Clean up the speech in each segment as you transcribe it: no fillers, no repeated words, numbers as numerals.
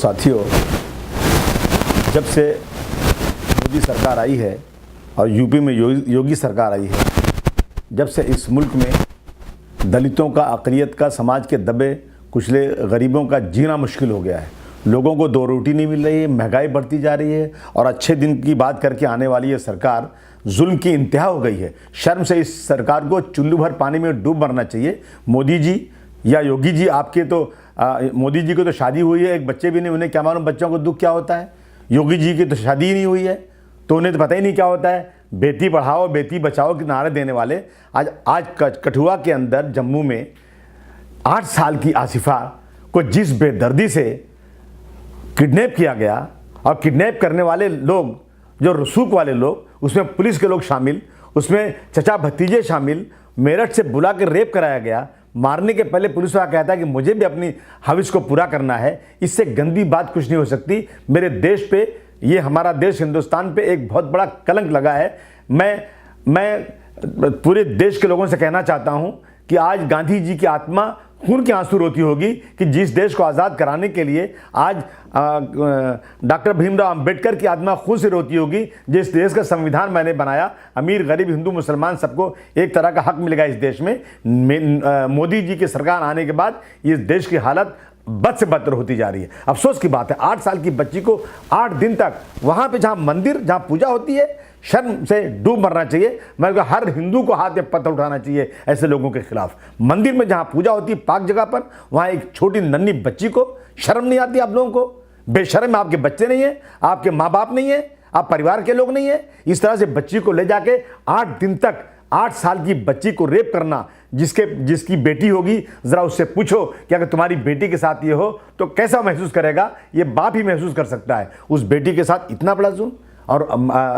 साथियों, जब से मोदी सरकार आई है और यूपी में योगी सरकार आई है, जब से इस मुल्क में दलितों का, अक़लियत का, समाज के दबे कुचले गरीबों का जीना मुश्किल हो गया है। लोगों को दो रोटी नहीं मिल रही है, महंगाई बढ़ती जा रही है और अच्छे दिन की बात करके आने वाली ये सरकार जुल्म की इंतहा हो गई है। शर्म से इस सरकार को चुल्लू भर पानी में डूब मरना चाहिए। मोदी जी या योगी जी, आपके तो मोदी जी को तो शादी हुई है, एक बच्चे भी नहीं, उन्हें क्या मालूम बच्चों को दुख क्या होता है। योगी जी की तो शादी ही नहीं हुई है तो उन्हें तो पता ही नहीं क्या होता है। बेटी पढ़ाओ बेटी बचाओ के नारे देने वाले आज कठुआ के अंदर जम्मू में 8 साल की आसिफा को जिस बेदर्दी से किडनैप किया गया, और किडनैप करने वाले लोग जो रसूख वाले लोग, उसमें पुलिस के लोग शामिल, उसमें चचा भतीजे शामिल, मेरठ से बुला कर रेप कराया गया। मारने के पहले पुलिस वाला कहता है कि मुझे भी अपनी हविश को पूरा करना है। इससे गंदी बात कुछ नहीं हो सकती। मेरे देश पे, ये हमारा देश हिंदुस्तान पे एक बहुत बड़ा कलंक लगा है। मैं पूरे देश के लोगों से कहना चाहता हूं कि आज गांधी जी की आत्मा खून के आंसू रोती होगी कि जिस देश को आज़ाद कराने के लिए आज डॉक्टर भीमराव अंबेडकर की आत्मा खून से रोती होगी। जिस देश का संविधान मैंने बनाया, अमीर गरीब हिंदू मुसलमान सबको एक तरह का हक मिलेगा इस देश में। मोदी जी की सरकार आने के बाद इस देश की हालत बद से बदतर होती जा रही है। अफसोस की बात है, 8 साल की बच्ची को 8 दिन तक वहाँ पे जहाँ मंदिर, जहाँ पूजा होती है, शर्म से डूब मरना चाहिए। मैं हर हिंदू को हाथ में पत्थर उठाना चाहिए ऐसे लोगों के खिलाफ। मंदिर में जहाँ पूजा होती है, पाक जगह पर, वहाँ एक छोटी नन्ही बच्ची को शर्म नहीं आती आप लोगों को? बेशर्म आपके बच्चे नहीं है, आपके माँ बाप नहीं है, आप परिवार के लोग नहीं है। इस तरह से बच्ची को ले जाके 8 दिन तक 8 साल की बच्ची को रेप करना, जिसकी बेटी होगी, ज़रा उससे पूछो कि अगर तुम्हारी बेटी के साथ ये हो तो कैसा महसूस करेगा। ये बाप ही महसूस कर सकता है। उस बेटी के साथ इतना बड़ा जुल्म, और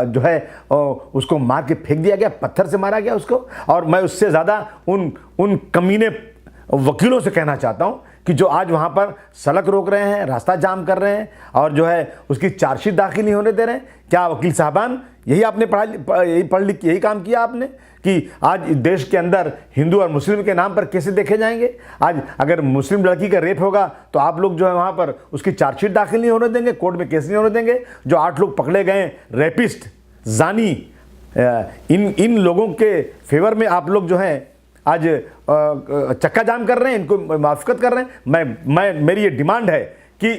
जो है उसको मार के फेंक दिया गया, पत्थर से मारा गया उसको। और मैं उससे ज़्यादा उन कमीने वकीलों से कहना चाहता हूँ कि जो आज वहाँ पर सड़क रोक रहे हैं, रास्ता जाम कर रहे हैं और जो है उसकी चार्जशीट दाखिल नहीं होने दे रहे हैं। क्या वकील साहबान यही आपने पढ़ लिख यही काम किया आपने कि आज देश के अंदर हिंदू और मुस्लिम के नाम पर कैसे देखे जाएंगे? आज अगर मुस्लिम लड़की का रेप होगा तो आप लोग जो है वहाँ पर उसकी चार्जशीट दाखिल नहीं होने देंगे, कोर्ट में केस नहीं होने देंगे। जो 8 लोग पकड़े गए रेपिस्ट, जानी, इन लोगों के फेवर में आप लोग जो है आज चक्का जाम कर रहे हैं, इनको मुआफ़क़त कर रहे हैं। मेरी ये डिमांड है कि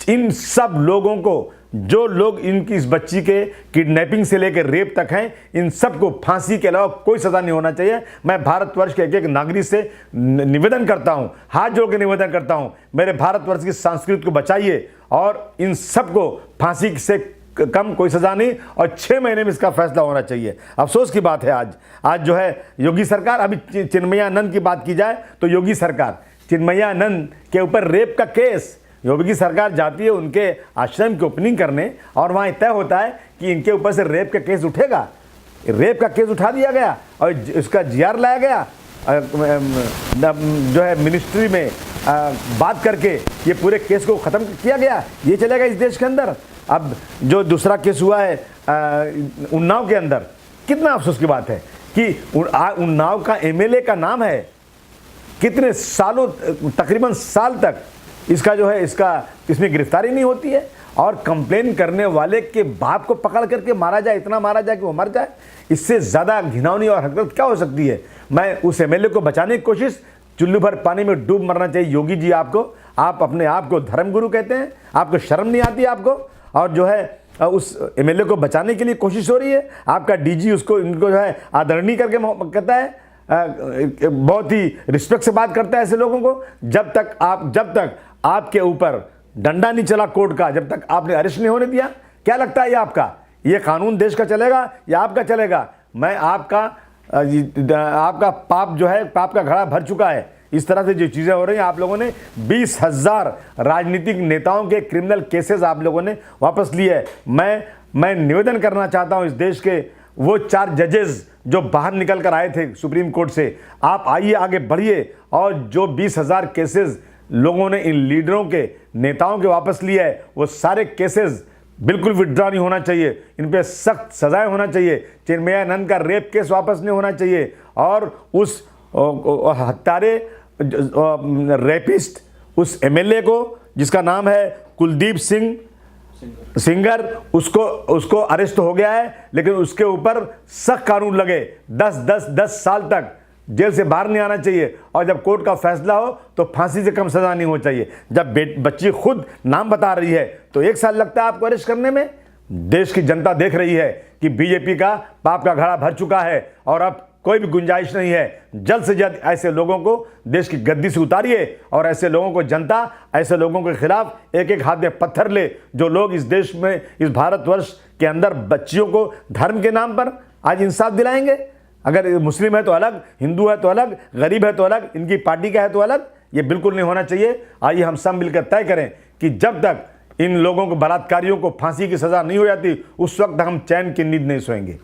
इन सब लोगों को, जो लोग इनकी इस बच्ची के किडनैपिंग से लेकर रेप तक हैं, इन सबको फांसी के अलावा कोई सज़ा नहीं होना चाहिए। मैं भारतवर्ष के एक नागरिक से निवेदन करता हूं, हाथ जोड़ के निवेदन करता हूं, मेरे भारतवर्ष की संस्कृति को बचाइए और इन सबको फांसी से कम कोई सज़ा नहीं और 6 महीने में इसका फैसला होना चाहिए। अफसोस की बात है आज जो है योगी सरकार, अभी चिन्मयानंद की बात की जाए तो योगी सरकार, चिन्मयानंद के ऊपर रेप का केस, योगी सरकार जाती है उनके आश्रम की ओपनिंग करने और वहाँ तय होता है कि इनके ऊपर से रेप का केस उठेगा। रेप का केस उठा दिया गया और इसका GR लाया गया, जो है मिनिस्ट्री में बात करके ये पूरे केस को ख़त्म किया गया। ये चलेगा इस देश के अंदर। अब जो दूसरा केस हुआ है उन्नाव के अंदर, कितना अफसोस की बात है कि उन्नाव का MLA का नाम है, कितने सालों, तकरीबन साल तक इसका जो है इसमें गिरफ्तारी नहीं होती है और कंप्लेन करने वाले के बाप को पकड़ करके मारा जाए, इतना मारा जाए कि वो मर जाए। इससे ज़्यादा घिनौनी और हकीकत क्या हो सकती है? मैं उस MLA को बचाने की कोशिश, चुल्लू भर पानी में डूब मरना चाहिए योगी जी आपको। आप अपने आप को धर्मगुरु कहते हैं, आपको शर्म नहीं आती आपको? और जो है उस MLA को बचाने के लिए कोशिश हो रही है। आपका DG इनको जो है आदरणीय करके कहता है, बहुत ही रिस्पेक्ट से बात करता है ऐसे लोगों को। जब तक आपके ऊपर डंडा नहीं चला कोर्ट का, जब तक आपने अरेस्ट नहीं होने दिया, क्या लगता है ये आपका, ये कानून देश का चलेगा या आपका चलेगा? मैं आपका पाप जो है, पाप का घड़ा भर चुका है। इस तरह से जो चीज़ें हो रही हैं, आप लोगों ने 20,000 राजनीतिक नेताओं के क्रिमिनल केसेस आप लोगों ने वापस लिए है। मैं निवेदन करना चाहता हूं इस देश के वो 4 जजेस जो बाहर निकल कर आए थे सुप्रीम कोर्ट से, आप आइए, आगे बढ़िए और जो 20,000 केसेस लोगों ने इन लीडरों के, नेताओं के वापस लिए है, वो सारे केसेस बिल्कुल विड्रॉ नहीं होना चाहिए। इन पे सख्त सजाएं होना चाहिए। चिन्मयानंद का रेप केस वापस नहीं होना चाहिए और उस हत्यारे रेपिस्ट उस एमएलए को जिसका नाम है कुलदीप सिंह सिंगर, उसको अरेस्ट हो गया है, लेकिन उसके ऊपर सख्त कानून लगे। 10 साल तक जेल से बाहर नहीं आना चाहिए, और जब कोर्ट का फैसला हो तो फांसी से कम सजा नहीं होनी चाहिए। जब बच्ची खुद नाम बता रही है तो 1 साल लगता है आपको अरेस्ट करने में। देश की जनता देख रही है कि बीजेपी का पाप का घड़ा भर चुका है और अब कोई भी गुंजाइश नहीं है। जल्द से जल्द ऐसे लोगों को देश की गद्दी से उतारिए, और ऐसे लोगों को जनता ऐसे लोगों के खिलाफ एक एक हाथ में पत्थर ले, जो लोग इस देश में, इस भारतवर्ष के अंदर बच्चियों को धर्म के नाम पर आज इंसाफ दिलाएंगे। अगर मुस्लिम है तो अलग, हिंदू है तो अलग, गरीब है तो अलग, इनकी पार्टी का है तो अलग। ये बिल्कुल नहीं होना चाहिए। आइए हम सब मिलकर तय करें कि जब तक इन लोगों को, बलात्कारियों को फांसी की सजा नहीं हो जाती, उस वक्त हम चैन की नींद नहीं सोएंगे।